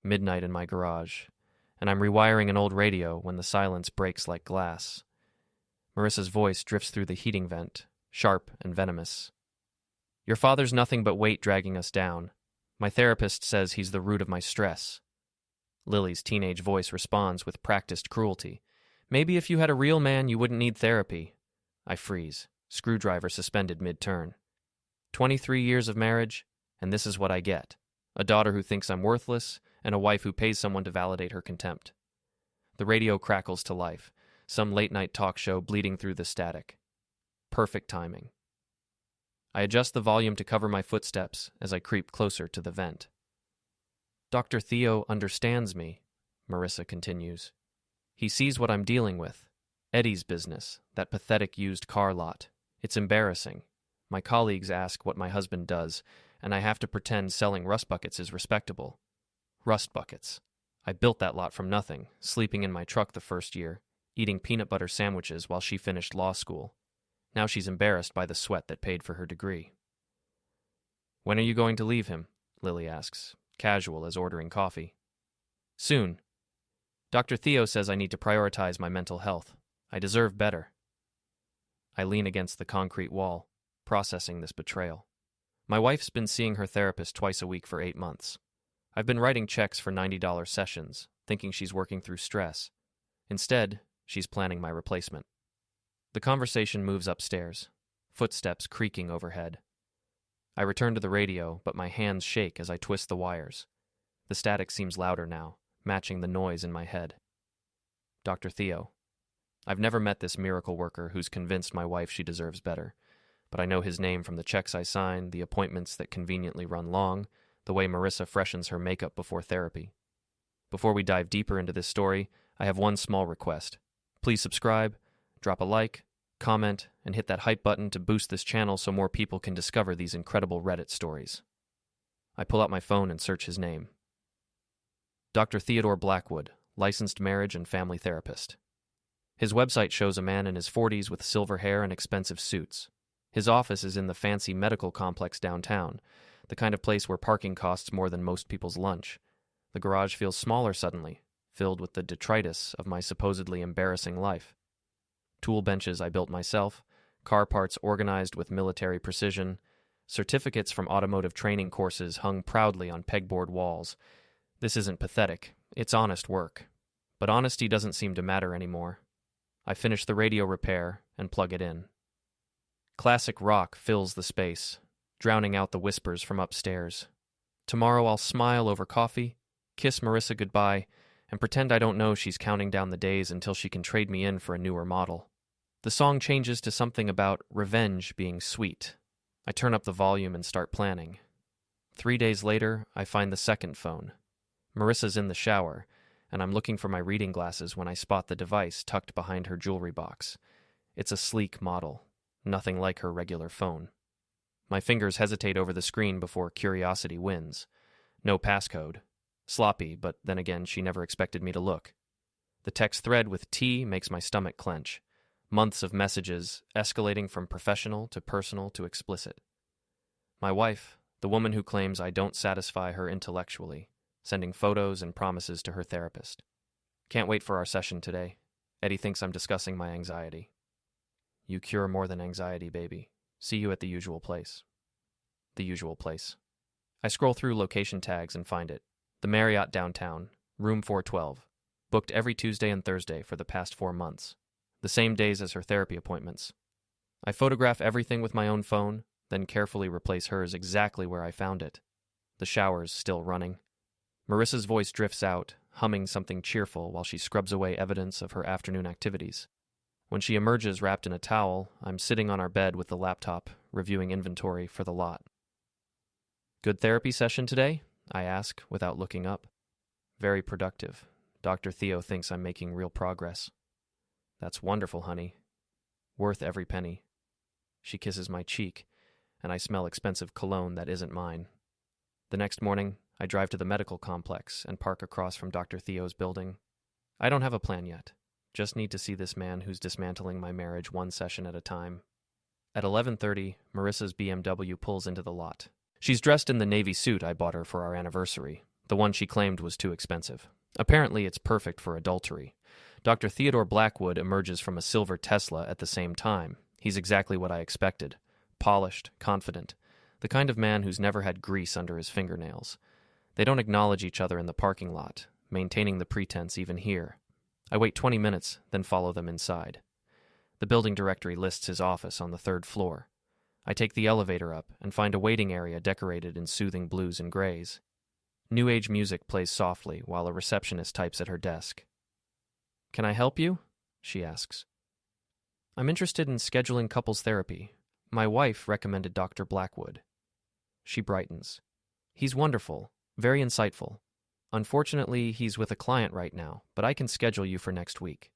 Midnight in my garage, and I'm rewiring an old radio when the silence breaks like glass. Marissa's voice drifts through the heating vent, sharp and venomous. Your father's nothing but weight dragging us down. My therapist says he's the root of my stress. Lily's teenage voice responds with practiced cruelty. Maybe if you had a real man, you wouldn't need therapy. I freeze, screwdriver suspended mid-turn. 23 years of marriage, and this is what I get. A daughter who thinks I'm worthless, and a wife who pays someone to validate her contempt. The radio crackles to life, some late-night talk show bleeding through the static. Perfect timing. I adjust the volume to cover my footsteps as I creep closer to the vent. Dr. Theo understands me, Marissa continues. He sees what I'm dealing with. Eddie's business, that pathetic used car lot. It's embarrassing. My colleagues ask what my husband does, and I have to pretend selling rust buckets is respectable. Rust buckets. I built that lot from nothing, sleeping in my truck the first year, eating peanut butter sandwiches while she finished law school. Now she's embarrassed by the sweat that paid for her degree. When are you going to leave him? Lily asks, casual as ordering coffee. Soon. Dr. Theo says I need to prioritize my mental health. I deserve better. I lean against the concrete wall, processing this betrayal. My wife's been seeing her therapist twice a week for 8 months. I've been writing checks for $90 sessions, thinking she's working through stress. Instead, she's planning my replacement. The conversation moves upstairs, footsteps creaking overhead. I return to the radio, but my hands shake as I twist the wires. The static seems louder now, matching the noise in my head. Dr. Theo. I've never met this miracle worker who's convinced my wife she deserves better, but I know his name from the checks I sign, the appointments that conveniently run long, the way Marissa freshens her makeup before therapy. Before we dive deeper into this story, I have one small request. Please subscribe, drop a like, comment, and hit that hype button to boost this channel so more people can discover these incredible Reddit stories. I pull out my phone and search his name. Dr. Theodore Blackwood, licensed marriage and family therapist. His website shows a man in his 40s with silver hair and expensive suits. His office is in the fancy medical complex downtown, the kind of place where parking costs more than most people's lunch. The garage feels smaller suddenly, filled with the detritus of my supposedly embarrassing life. Tool benches I built myself, car parts organized with military precision, certificates from automotive training courses hung proudly on pegboard walls. This isn't pathetic, it's honest work. But honesty doesn't seem to matter anymore. I finish the radio repair and plug it in. Classic rock fills the space, drowning out the whispers from upstairs. Tomorrow I'll smile over coffee, kiss Marissa goodbye, and pretend I don't know she's counting down the days until she can trade me in for a newer model. The song changes to something about revenge being sweet. I turn up the volume and start planning. 3 days later, I find the second phone. Marissa's in the shower, and I'm looking for my reading glasses when I spot the device tucked behind her jewelry box. It's a sleek model, nothing like her regular phone. My fingers hesitate over the screen before curiosity wins. No passcode. Sloppy, but then again, she never expected me to look. The text thread with T makes my stomach clench. Months of messages, escalating from professional to personal to explicit. My wife, the woman who claims I don't satisfy her intellectually, sending photos and promises to her therapist. Can't wait for our session today. Eddie thinks I'm discussing my anxiety. You cure more than anxiety, baby. See you at the usual place. The usual place. I scroll through location tags and find it. The Marriott downtown, room 412. Booked every Tuesday and Thursday for the past 4 months. The same days as her therapy appointments. I photograph everything with my own phone, then carefully replace hers exactly where I found it. The shower's still running. Marissa's voice drifts out, humming something cheerful while she scrubs away evidence of her afternoon activities. When she emerges wrapped in a towel, I'm sitting on our bed with the laptop, reviewing inventory for the lot. Good therapy session today? I ask, without looking up. Very productive. Dr. Theo thinks I'm making real progress. That's wonderful, honey. Worth every penny. She kisses my cheek, and I smell expensive cologne that isn't mine. The next morning, I drive to the medical complex and park across from Dr. Theo's building. I don't have a plan yet. Just need to see this man who's dismantling my marriage one session at a time. At 11:30, Marissa's BMW pulls into the lot. She's dressed in the navy suit I bought her for our anniversary, The one she claimed was too expensive. Apparently, it's perfect for adultery. Dr. Theodore Blackwood emerges from a silver Tesla at the same time. He's exactly what I expected. Polished, confident. The kind of man who's never had grease under his fingernails. They don't acknowledge each other in the parking lot, maintaining the pretense even here. I wait 20 minutes, then follow them inside. The building directory lists his office on the 3rd floor. I take the elevator up and find a waiting area decorated in soothing blues and grays. New Age music plays softly while a receptionist types at her desk. "Can I help you?" she asks. "I'm interested in scheduling couples therapy. My wife recommended Dr. Blackwood." She brightens. "He's wonderful, very insightful. Unfortunately, he's with a client right now, but I can schedule you for next week."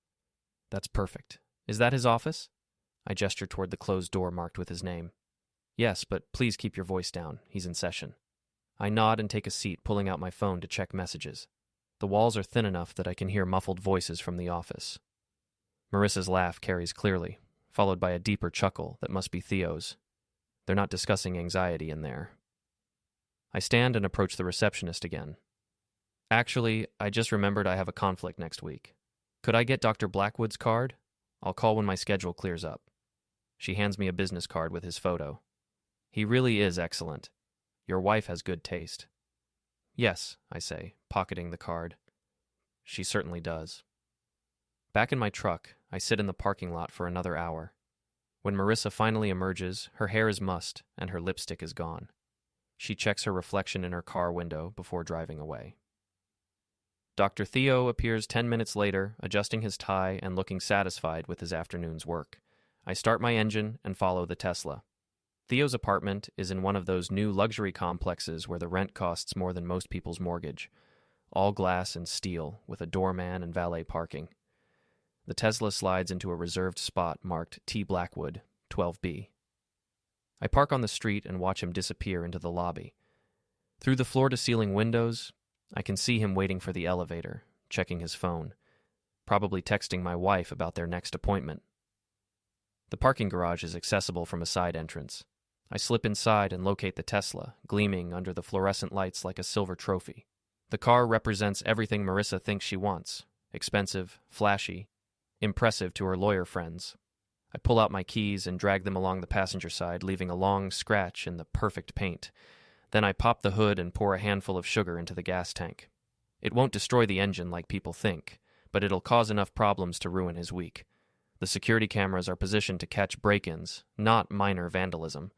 "That's perfect. Is that his office?" I gesture toward the closed door marked with his name. "Yes, but please keep your voice down. He's in session." I nod and take a seat, pulling out my phone to check messages. The walls are thin enough that I can hear muffled voices from the office. Marissa's laugh carries clearly, followed by a deeper chuckle that must be Theo's. They're not discussing anxiety in there. I stand and approach the receptionist again. "Actually, I just remembered I have a conflict next week. Could I get Dr. Blackwood's card? I'll call when my schedule clears up." She hands me a business card with his photo. "He really is excellent. Your wife has good taste." "Yes," I say, pocketing the card. "She certainly does." Back in my truck, I sit in the parking lot for another hour. When Marissa finally emerges, her hair is mussed and her lipstick is gone. She checks her reflection in her car window before driving away. Dr. Theo appears 10 minutes later, adjusting his tie and looking satisfied with his afternoon's work. I start my engine and follow the Tesla. Theo's apartment is in one of those new luxury complexes where the rent costs more than most people's mortgage. All glass and steel, with a doorman and valet parking. The Tesla slides into a reserved spot marked T. Blackwood, 12B. I park on the street and watch him disappear into the lobby. Through the floor-to-ceiling windows, I can see him waiting for the elevator, checking his phone, probably texting my wife about their next appointment. The parking garage is accessible from a side entrance. I slip inside and locate the Tesla, gleaming under the fluorescent lights like a silver trophy. The car represents everything Marissa thinks she wants. Expensive, flashy, impressive to her lawyer friends. I pull out my keys and drag them along the passenger side, leaving a long scratch in the perfect paint. Then I pop the hood and pour a handful of sugar into the gas tank. It won't destroy the engine like people think, but it'll cause enough problems to ruin his week. The security cameras are positioned to catch break-ins, not minor vandalism.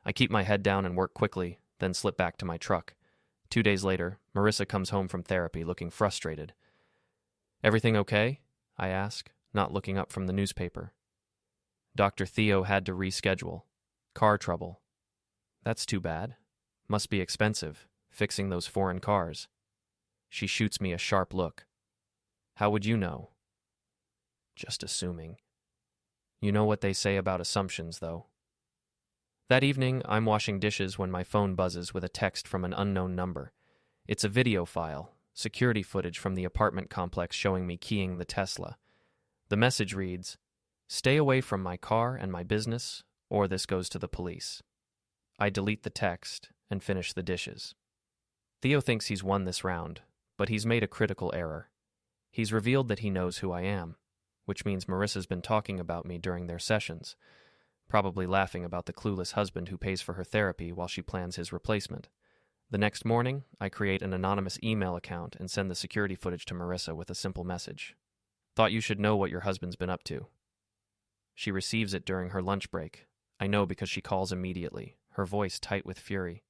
I keep my head down and work quickly, then slip back to my truck. 2 days later, Marissa comes home from therapy looking frustrated. "Everything okay?" I ask, not looking up from the newspaper. "Dr. Theo had to reschedule. Car trouble." "That's too bad. Must be expensive, fixing those foreign cars." She shoots me a sharp look. "How would you know?" "Just assuming." You know what they say about assumptions, though. That evening, I'm washing dishes when my phone buzzes with a text from an unknown number. It's a video file, security footage from the apartment complex showing me keying the Tesla. The message reads, "Stay away from my car and my business, or this goes to the police." I delete the text and finish the dishes. Theo thinks he's won this round, but he's made a critical error. He's revealed that he knows who I am, which means Marissa's been talking about me during their sessions, probably laughing about the clueless husband who pays for her therapy while she plans his replacement. The next morning, I create an anonymous email account and send the security footage to Marissa with a simple message. "Thought you should know what your husband's been up to." She receives it during her lunch break. I know because she calls immediately, her voice tight with fury.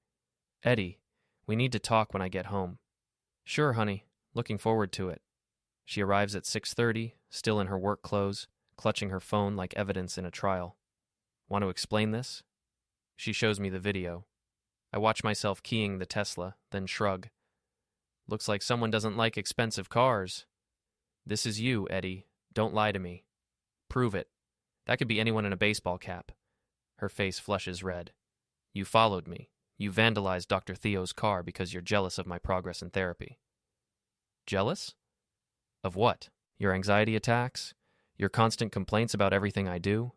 "Eddie, we need to talk when I get home." "Sure, honey. Looking forward to it." She arrives at 6:30, still in her work clothes, clutching her phone like evidence in a trial. "Want to explain this?" She shows me the video. I watch myself keying the Tesla, then shrug. "Looks like someone doesn't like expensive cars." "This is you, Eddie. Don't lie to me." "Prove it." "That could be anyone in a baseball cap." Her face flushes red. "You followed me. You vandalized Dr. Theo's car because you're jealous of my progress in therapy." "Jealous? Of what? Your anxiety attacks? Your constant complaints about everything I do?"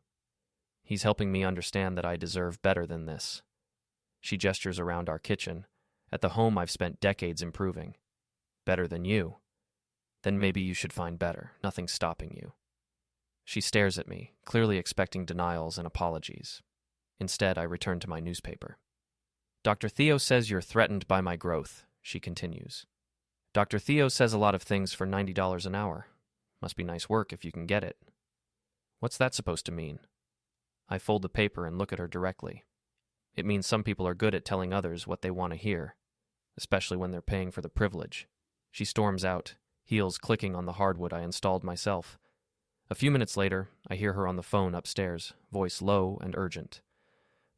He's helping me understand that I deserve better than this. She gestures around our kitchen. At the home I've spent decades improving. Better than you. Then maybe you should find better. Nothing's stopping you. She stares at me, clearly expecting denials and apologies. Instead, I return to my newspaper. Dr. Theo says you're threatened by my growth, she continues. Dr. Theo says a lot of things for $90 an hour. Must be nice work if you can get it. What's that supposed to mean? I fold the paper and look at her directly. It means some people are good at telling others what they want to hear, especially when they're paying for the privilege. She storms out, heels clicking on the hardwood I installed myself. A few minutes later, I hear her on the phone upstairs, voice low and urgent.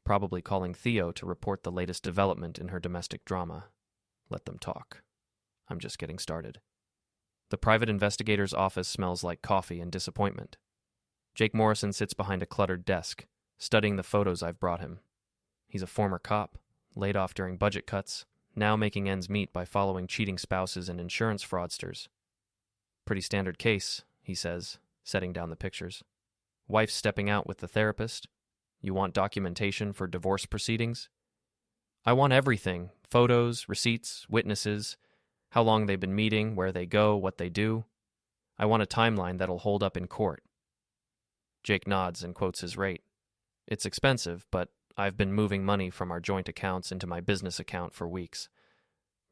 Probably calling Theo to report the latest development in her domestic drama. Let them talk. I'm just getting started. The private investigator's office smells like coffee and disappointment. Jake Morrison sits behind a cluttered desk, studying the photos I've brought him. He's a former cop, laid off during budget cuts, now making ends meet by following cheating spouses and insurance fraudsters. Pretty standard case, he says, setting down the pictures. Wife stepping out with the therapist. You want documentation for divorce proceedings? I want everything. Photos, receipts, witnesses, how long they've been meeting, where they go, what they do. I want a timeline that'll hold up in court. Jake nods and quotes his rate. It's expensive, but I've been moving money from our joint accounts into my business account for weeks.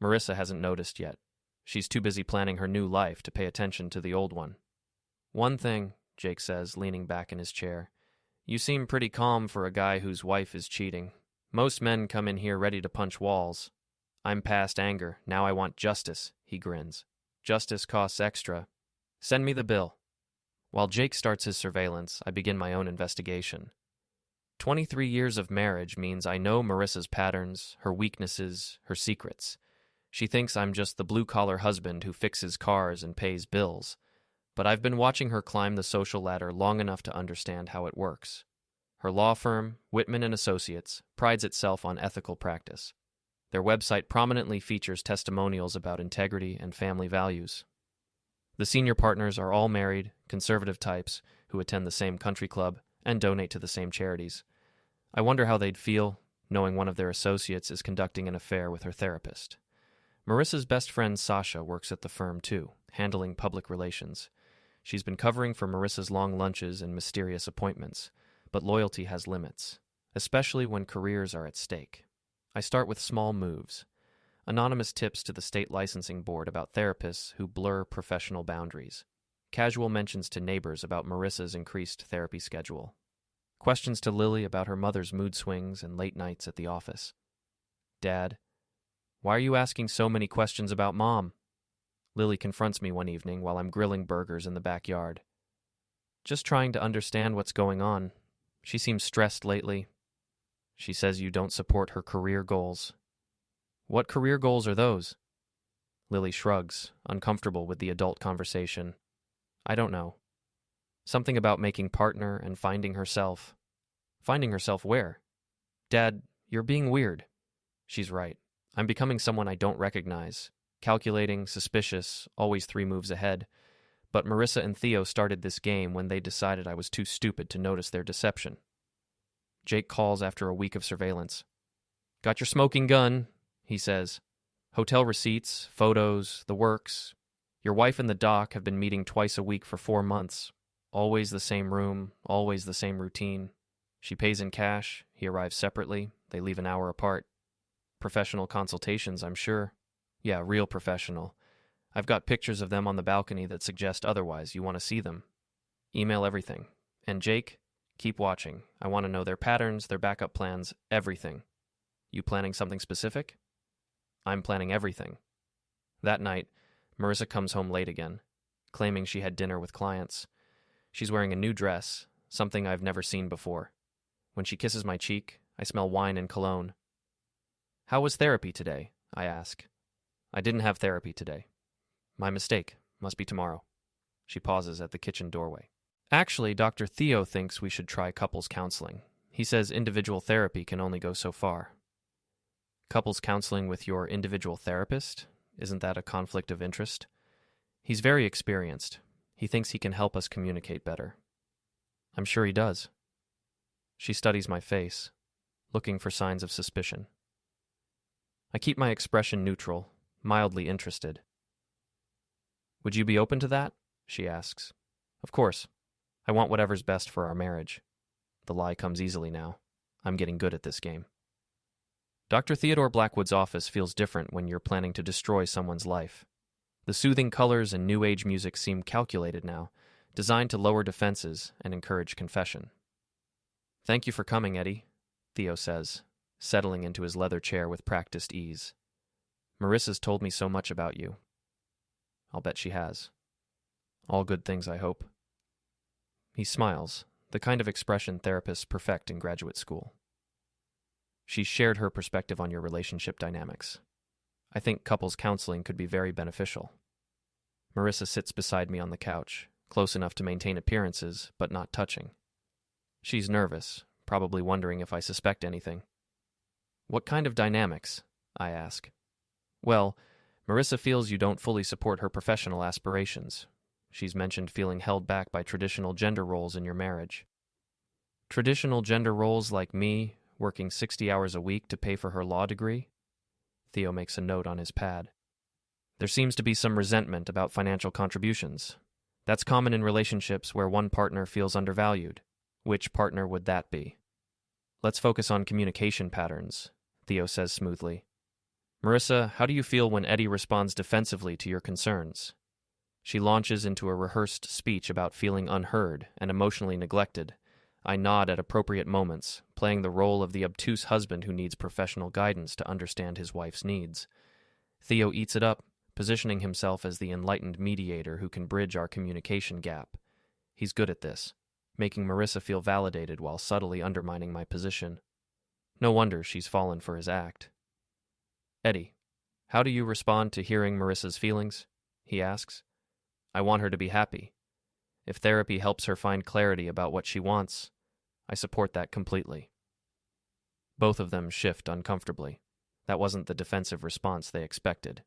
Marissa hasn't noticed yet. She's too busy planning her new life to pay attention to the old one. One thing, Jake says, leaning back in his chair. You seem pretty calm for a guy whose wife is cheating. Most men come in here ready to punch walls. I'm past anger. Now I want justice, he grins. Justice costs extra. Send me the bill. While Jake starts his surveillance, I begin my own investigation. 23 years of marriage means I know Marissa's patterns, her weaknesses, her secrets. She thinks I'm just the blue-collar husband who fixes cars and pays bills. But I've been watching her climb the social ladder long enough to understand how it works. Her law firm, Whitman and Associates, prides itself on ethical practice. Their website prominently features testimonials about integrity and family values. The senior partners are all married, conservative types who attend the same country club and donate to the same charities. I wonder how they'd feel knowing one of their associates is conducting an affair with her therapist. Marissa's best friend Sasha works at the firm too, handling public relations. She's been covering for Marissa's long lunches and mysterious appointments, but loyalty has limits, especially when careers are at stake. I start with small moves. Anonymous tips to the state licensing board about therapists who blur professional boundaries. Casual mentions to neighbors about Marissa's increased therapy schedule. Questions to Lily about her mother's mood swings and late nights at the office. Dad, why are you asking so many questions about Mom? Lily confronts me one evening while I'm grilling burgers in the backyard. Just trying to understand what's going on. She seems stressed lately. She says you don't support her career goals. What career goals are those? Lily shrugs, uncomfortable with the adult conversation. I don't know. Something about making partner and finding herself. Finding herself where? Dad, you're being weird. She's right. I'm becoming someone I don't recognize. Calculating, suspicious, always 3 moves ahead. But Marissa and Theo started this game when they decided I was too stupid to notice their deception. Jake calls after a week of surveillance. Got your smoking gun, he says. Hotel receipts, photos, the works. Your wife and the doc have been meeting twice a week for 4 months. Always the same room, always the same routine. She pays in cash, he arrives separately, they leave an hour apart. Professional consultations, I'm sure. Yeah, real professional. I've got pictures of them on the balcony that suggest otherwise. You want to see them? Email everything. And Jake, keep watching. I want to know their patterns, their backup plans, everything. You planning something specific? I'm planning everything. That night, Marissa comes home late again, claiming she had dinner with clients. She's wearing a new dress, something I've never seen before. When she kisses my cheek, I smell wine and cologne. How was therapy today? I ask. I didn't have therapy today. My mistake. Must be tomorrow. She pauses at the kitchen doorway. Actually, Dr. Theo thinks we should try couples counseling. He says individual therapy can only go so far. Couples counseling with your individual therapist? Isn't that a conflict of interest? He's very experienced. He thinks he can help us communicate better. I'm sure he does. She studies my face, looking for signs of suspicion. I keep my expression neutral, mildly interested. Would you be open to that? She asks. Of course. I want whatever's best for our marriage. The lie comes easily now. I'm getting good at this game. Dr. Theodore Blackwood's office feels different when you're planning to destroy someone's life. The soothing colors and new age music seem calculated now, designed to lower defenses and encourage confession. Thank you for coming, Eddie, Theo says, settling into his leather chair with practiced ease. Marissa's told me so much about you. I'll bet she has. All good things, I hope. He smiles, the kind of expression therapists perfect in graduate school. She's shared her perspective on your relationship dynamics. I think couples counseling could be very beneficial. Marissa sits beside me on the couch, close enough to maintain appearances, but not touching. She's nervous, probably wondering if I suspect anything. What kind of dynamics? I ask. Well, Marissa feels you don't fully support her professional aspirations. She's mentioned feeling held back by traditional gender roles in your marriage. Traditional gender roles like me, working 60 hours a week to pay for her law degree? Theo makes a note on his pad. There seems to be some resentment about financial contributions. That's common in relationships where one partner feels undervalued. Which partner would that be? Let's focus on communication patterns, Theo says smoothly. Marissa, how do you feel when Eddie responds defensively to your concerns? She launches into a rehearsed speech about feeling unheard and emotionally neglected. I nod at appropriate moments, playing the role of the obtuse husband who needs professional guidance to understand his wife's needs. Theo eats it up, positioning himself as the enlightened mediator who can bridge our communication gap. He's good at this, making Marissa feel validated while subtly undermining my position. No wonder she's fallen for his act. Eddie, how do you respond to hearing Marissa's feelings? He asks. I want her to be happy. If therapy helps her find clarity about what she wants, I support that completely. Both of them shift uncomfortably. That wasn't the defensive response they expected.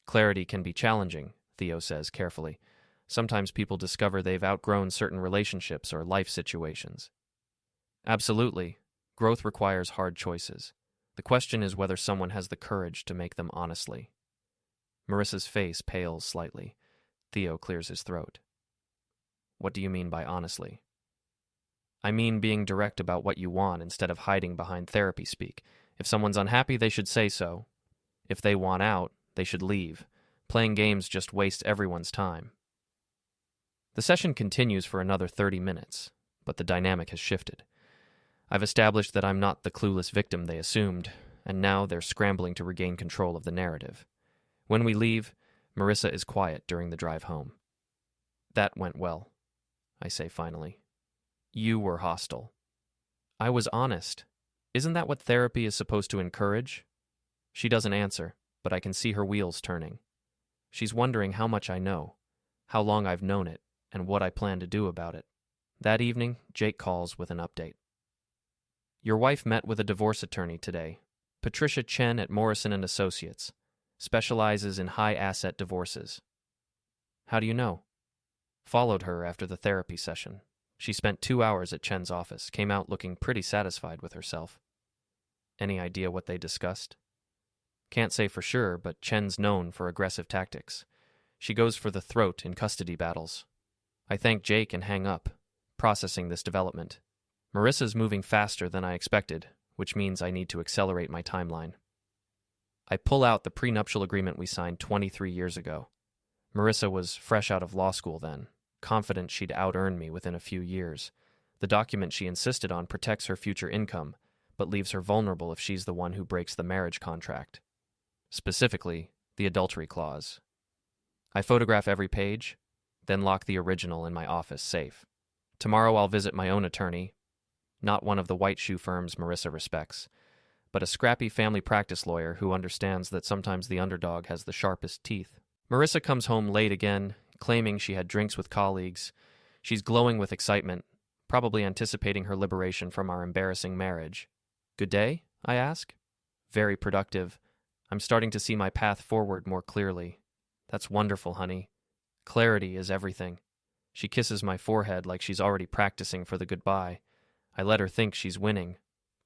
Clarity can be challenging, Theo says carefully. Sometimes people discover they've outgrown certain relationships or life situations. Absolutely. Growth requires hard choices. The question is whether someone has the courage to make them honestly. Marissa's face pales slightly. Theo clears his throat. What do you mean by honestly? I mean being direct about what you want instead of hiding behind therapy speak. If someone's unhappy, they should say so. If they want out, they should leave. Playing games just wastes everyone's time. The session continues for another 30 minutes, but the dynamic has shifted. I've established that I'm not the clueless victim they assumed, and now they're scrambling to regain control of the narrative. When we leave, Marissa is quiet during the drive home. That went well, I say finally. You were hostile. I was honest. Isn't that what therapy is supposed to encourage? She doesn't answer, but I can see her wheels turning. She's wondering how much I know, how long I've known it, and what I plan to do about it. That evening, Jake calls with an update. Your wife met with a divorce attorney today. Patricia Chen at Morrison & Associates. Specializes in high-asset divorces. How do you know? Followed her after the therapy session. She spent 2 hours at Chen's office, came out looking pretty satisfied with herself. Any idea what they discussed? Can't say for sure, but Chen's known for aggressive tactics. She goes for the throat in custody battles. I thank Jake and hang up, processing this development. Marissa's moving faster than I expected, which means I need to accelerate my timeline. I pull out the prenuptial agreement we signed 23 years ago. Marissa was fresh out of law school then, confident she'd out-earn me within a few years. The document she insisted on protects her future income, but leaves her vulnerable if she's the one who breaks the marriage contract. Specifically, the adultery clause. I photograph every page, then lock the original in my office safe. Tomorrow I'll visit my own attorney, not one of the white shoe firms Marissa respects, but a scrappy family practice lawyer who understands that sometimes the underdog has the sharpest teeth. Marissa comes home late again, claiming she had drinks with colleagues. She's glowing with excitement, probably anticipating her liberation from our embarrassing marriage. Good day? I ask. Very productive. I'm starting to see my path forward more clearly. That's wonderful, honey. Clarity is everything. She kisses my forehead like she's already practicing for the goodbye. I let her think she's winning.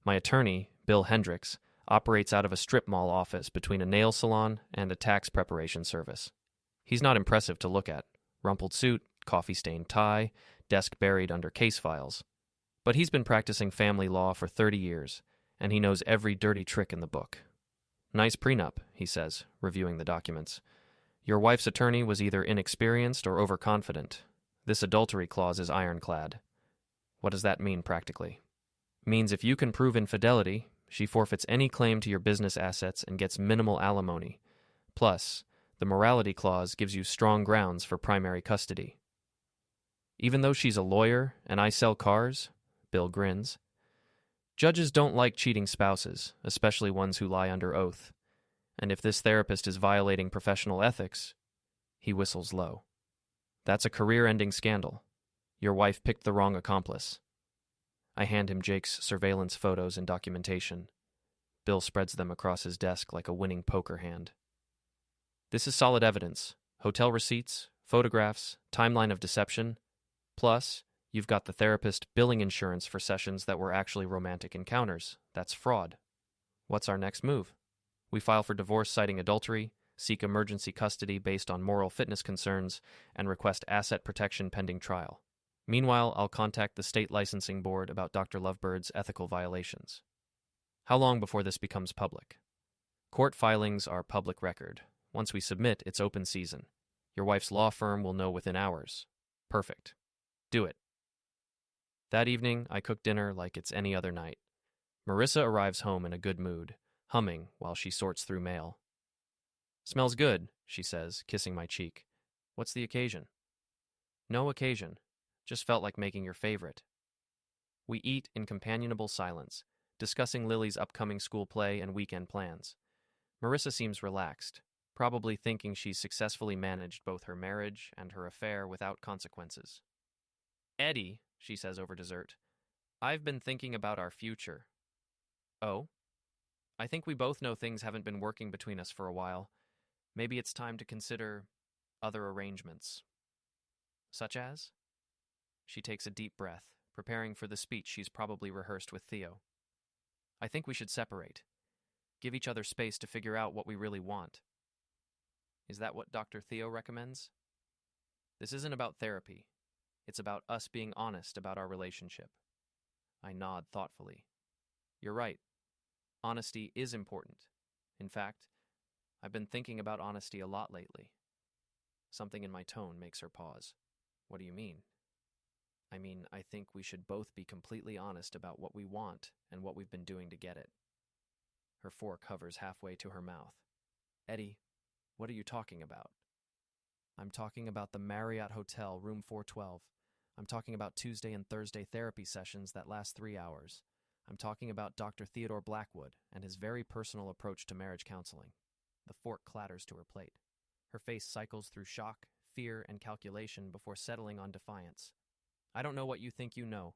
My attorney, Bill Hendricks, operates out of a strip mall office between a nail salon and a tax preparation service. He's not impressive to look at. Rumpled suit, coffee-stained tie, desk buried under case files. But he's been practicing family law for 30 years, and he knows every dirty trick in the book. Nice prenup, he says, reviewing the documents. Your wife's attorney was either inexperienced or overconfident. This adultery clause is ironclad. What does that mean practically? Means if you can prove infidelity, she forfeits any claim to your business assets and gets minimal alimony. Plus, the morality clause gives you strong grounds for primary custody. Even though she's a lawyer and I sell cars, Bill grins. Judges don't like cheating spouses, especially ones who lie under oath. And if this therapist is violating professional ethics, he whistles low. That's a career-ending scandal. Your wife picked the wrong accomplice. I hand him Jake's surveillance photos and documentation. Bill spreads them across his desk like a winning poker hand. This is solid evidence. Hotel receipts, photographs, timeline of deception. Plus, you've got the therapist billing insurance for sessions that were actually romantic encounters. That's fraud. What's our next move? We file for divorce citing adultery, seek emergency custody based on moral fitness concerns, and request asset protection pending trial. Meanwhile, I'll contact the state licensing board about Dr. Lovebird's ethical violations. How long before this becomes public? Court filings are public record. Once we submit, it's open season. Your wife's law firm will know within hours. Perfect. Do it. That evening, I cook dinner like it's any other night. Marissa arrives home in a good mood, humming while she sorts through mail. Smells good, she says, kissing my cheek. What's the occasion? No occasion. Just felt like making your favorite. We eat in companionable silence, discussing Lily's upcoming school play and weekend plans. Marissa seems relaxed, probably thinking she's successfully managed both her marriage and her affair without consequences. Eddie, she says over dessert, I've been thinking about our future. Oh? I think we both know things haven't been working between us for a while. Maybe it's time to consider other arrangements. Such as? She takes a deep breath, preparing for the speech she's probably rehearsed with Theo. I think we should separate. Give each other space to figure out what we really want. Is that what Dr. Theo recommends? This isn't about therapy. It's about us being honest about our relationship. I nod thoughtfully. You're right. Honesty is important. In fact, I've been thinking about honesty a lot lately. Something in my tone makes her pause. What do you mean? I mean, I think we should both be completely honest about what we want and what we've been doing to get it. Her fork hovers halfway to her mouth. Eddie, what are you talking about? I'm talking about the Marriott Hotel, room 412. I'm talking about Tuesday and Thursday therapy sessions that last 3 hours. I'm talking about Dr. Theodore Blackwood and his very personal approach to marriage counseling. The fork clatters to her plate. Her face cycles through shock, fear, and calculation before settling on defiance. I don't know what you think you know.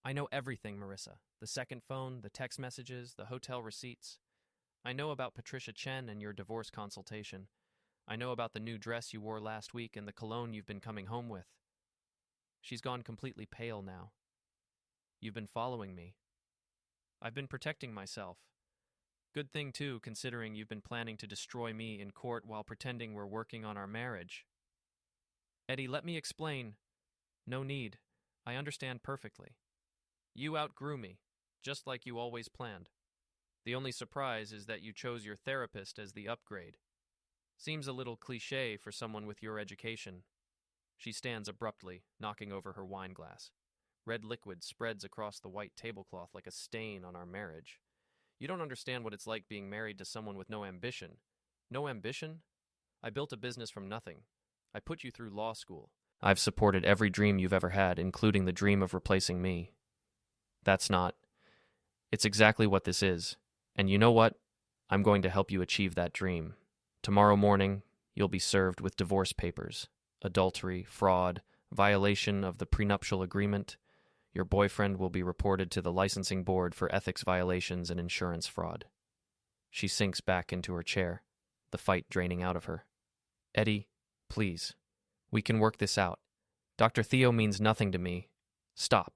I know everything, Marissa. The second phone, the text messages, the hotel receipts. I know about Patricia Chen and your divorce consultation. I know about the new dress you wore last week and the cologne you've been coming home with. She's gone completely pale now. You've been following me. I've been protecting myself. Good thing, too, considering you've been planning to destroy me in court while pretending we're working on our marriage. Eddie, let me explain. No need. I understand perfectly. You outgrew me, just like you always planned. The only surprise is that you chose your therapist as the upgrade. Seems a little cliché for someone with your education. She stands abruptly, knocking over her wine glass. Red liquid spreads across the white tablecloth like a stain on our marriage. You don't understand what it's like being married to someone with no ambition. No ambition? I built a business from nothing. I put you through law school. I've supported every dream you've ever had, including the dream of replacing me. That's not. It's exactly what this is. And you know what? I'm going to help you achieve that dream. Tomorrow morning, you'll be served with divorce papers, adultery, fraud, violation of the prenuptial agreement. Your boyfriend will be reported to the licensing board for ethics violations and insurance fraud. She sinks back into her chair, the fight draining out of her. Eddie, please. We can work this out. Dr. Theo means nothing to me. Stop.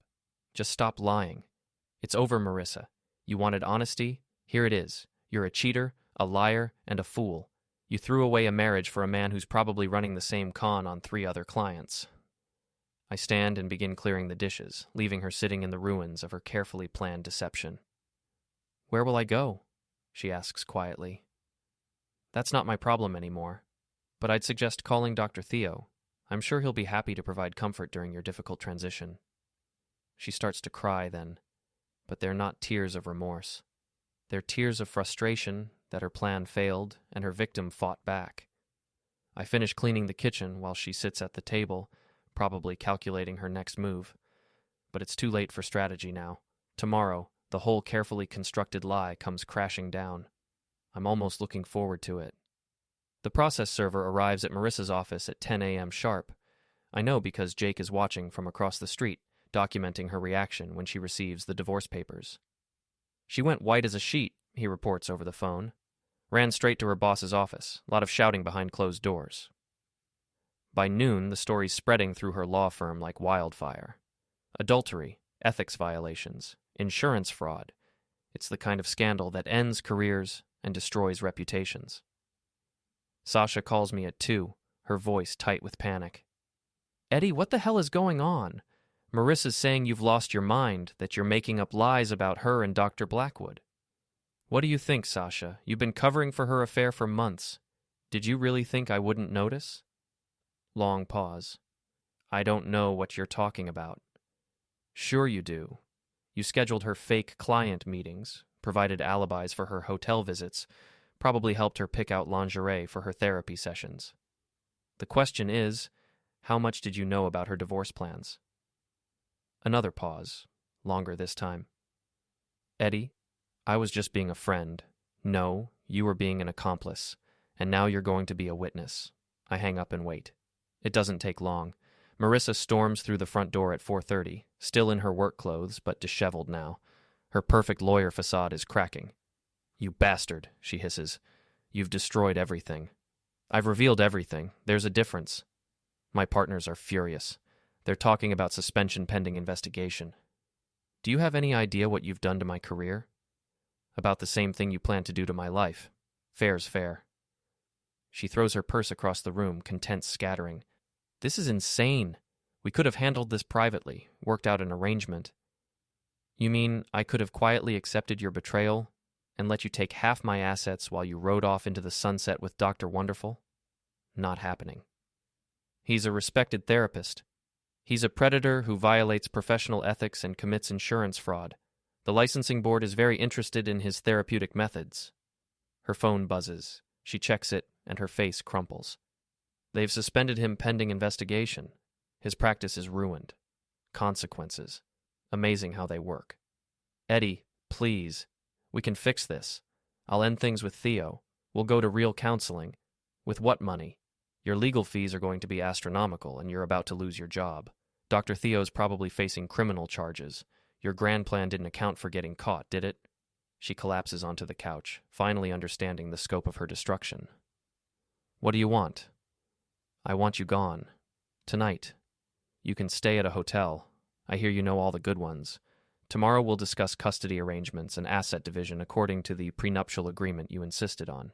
Just stop lying. It's over, Marissa. You wanted honesty? Here it is. You're a cheater, a liar, and a fool. You threw away a marriage for a man who's probably running the same con on 3 other clients. I stand and begin clearing the dishes, leaving her sitting in the ruins of her carefully planned deception. Where will I go? She asks quietly. That's not my problem anymore, but I'd suggest calling Dr. Theo. I'm sure he'll be happy to provide comfort during your difficult transition. She starts to cry then, but they're not tears of remorse. They're tears of frustration that her plan failed and her victim fought back. I finish cleaning the kitchen while she sits at the table, probably calculating her next move. But it's too late for strategy now. Tomorrow, the whole carefully constructed lie comes crashing down. I'm almost looking forward to it. The process server arrives at Marissa's office at 10 a.m. sharp. I know because Jake is watching from across the street, documenting her reaction when she receives the divorce papers. She went white as a sheet, he reports over the phone. Ran straight to her boss's office, a lot of shouting behind closed doors. By noon, the story's spreading through her law firm like wildfire. Adultery, ethics violations, insurance fraud. It's the kind of scandal that ends careers and destroys reputations. Sasha calls me at 2, her voice tight with panic. Eddie, what the hell is going on? Marissa's saying you've lost your mind, that you're making up lies about her and Dr. Blackwood. What do you think, Sasha? You've been covering for her affair for months. Did you really think I wouldn't notice? Long pause. I don't know what you're talking about. Sure you do. You scheduled her fake client meetings, provided alibis for her hotel visits, probably helped her pick out lingerie for her therapy sessions. The question is, how much did you know about her divorce plans? Another pause, longer this time. Eddie, I was just being a friend. No, you were being an accomplice, and now you're going to be a witness. I hang up and wait. It doesn't take long. Marissa storms through the front door at 4:30, still in her work clothes, but disheveled now. Her perfect lawyer facade is cracking. You bastard, she hisses. You've destroyed everything. I've revealed everything. There's a difference. My partners are furious. They're talking about suspension pending investigation. Do you have any idea what you've done to my career? About the same thing you plan to do to my life. Fair's fair. She throws her purse across the room, contents scattering. This is insane. We could have handled this privately, worked out an arrangement. You mean I could have quietly accepted your betrayal and let you take half my assets while you rode off into the sunset with Dr. Wonderful? Not happening. He's a respected therapist. He's a predator who violates professional ethics and commits insurance fraud. The licensing board is very interested in his therapeutic methods. Her phone buzzes. She checks it, and her face crumples. They've suspended him pending investigation. His practice is ruined. Consequences. Amazing how they work. Eddie, please. We can fix this. I'll end things with Theo. We'll go to real counseling. With what money? Your legal fees are going to be astronomical, and you're about to lose your job. Dr. Theo's probably facing criminal charges. Your grand plan didn't account for getting caught, did it? She collapses onto the couch, finally understanding the scope of her destruction. What do you want? I want you gone. Tonight. You can stay at a hotel. I hear you know all the good ones. Tomorrow we'll discuss custody arrangements and asset division according to the prenuptial agreement you insisted on.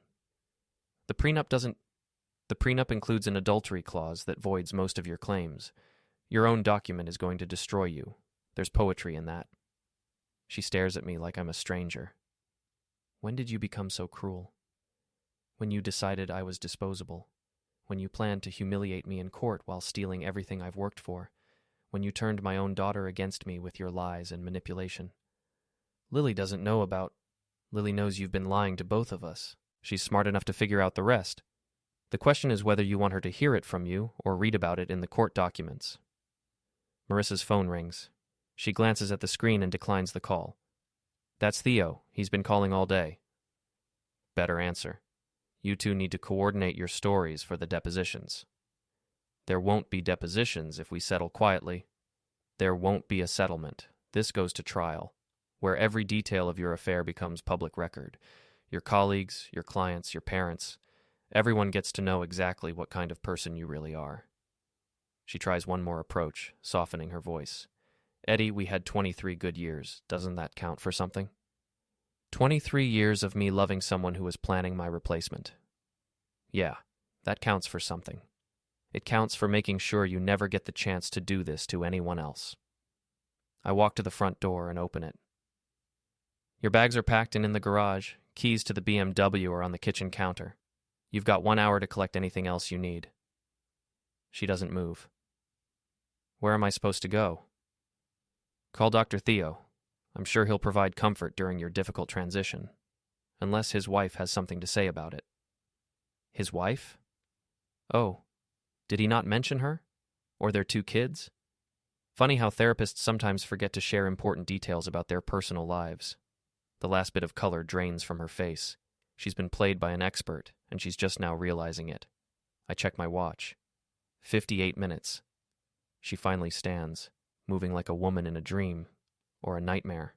The prenup includes an adultery clause that voids most of your claims. Your own document is going to destroy you. There's poetry in that. She stares at me like I'm a stranger. When did you become so cruel? When you decided I was disposable. When you planned to humiliate me in court while stealing everything I've worked for. When you turned my own daughter against me with your lies and manipulation. Lily doesn't know about... Lily knows you've been lying to both of us. She's smart enough to figure out the rest. The question is whether you want her to hear it from you or read about it in the court documents. Marissa's phone rings. She glances at the screen and declines the call. That's Theo. He's been calling all day. Better answer. You two need to coordinate your stories for the depositions. There won't be depositions if we settle quietly. There won't be a settlement. This goes to trial, where every detail of your affair becomes public record. Your colleagues, your clients, your parents, everyone gets to know exactly what kind of person you really are. She tries one more approach, softening her voice. Eddie, we had 23 good years. Doesn't that count for something? 23 years of me loving someone who was planning my replacement. Yeah, that counts for something. It counts for making sure you never get the chance to do this to anyone else. I walk to the front door and open it. Your bags are packed and in the garage. Keys to the BMW are on the kitchen counter. You've got 1 hour to collect anything else you need. She doesn't move. Where am I supposed to go? Call Dr. Theo. I'm sure he'll provide comfort during your difficult transition, unless his wife has something to say about it. His wife? Oh, did he not mention her? Or their 2 kids? Funny how therapists sometimes forget to share important details about their personal lives. The last bit of color drains from her face. She's been played by an expert, and she's just now realizing it. I check my watch. 58 minutes. She finally stands, moving like a woman in a dream, or a nightmare.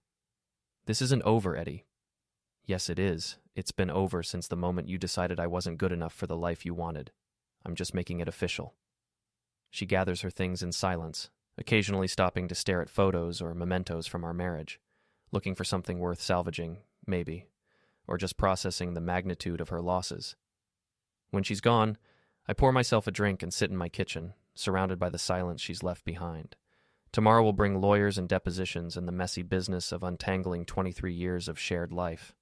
This isn't over, Eddie. Yes, it is. It's been over since the moment you decided I wasn't good enough for the life you wanted. I'm just making it official. She gathers her things in silence, occasionally stopping to stare at photos or mementos from our marriage, looking for something worth salvaging, maybe, or just processing the magnitude of her losses. When she's gone, I pour myself a drink and sit in my kitchen, surrounded by the silence she's left behind. Tomorrow will bring lawyers and depositions and the messy business of untangling 23 years of shared life.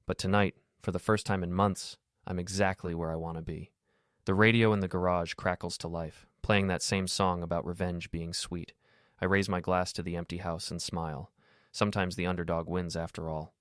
But tonight, for the first time in months, I'm exactly where I want to be. The radio in the garage crackles to life, playing that same song about revenge being sweet. I raise my glass to the empty house and smile. Sometimes the underdog wins after all.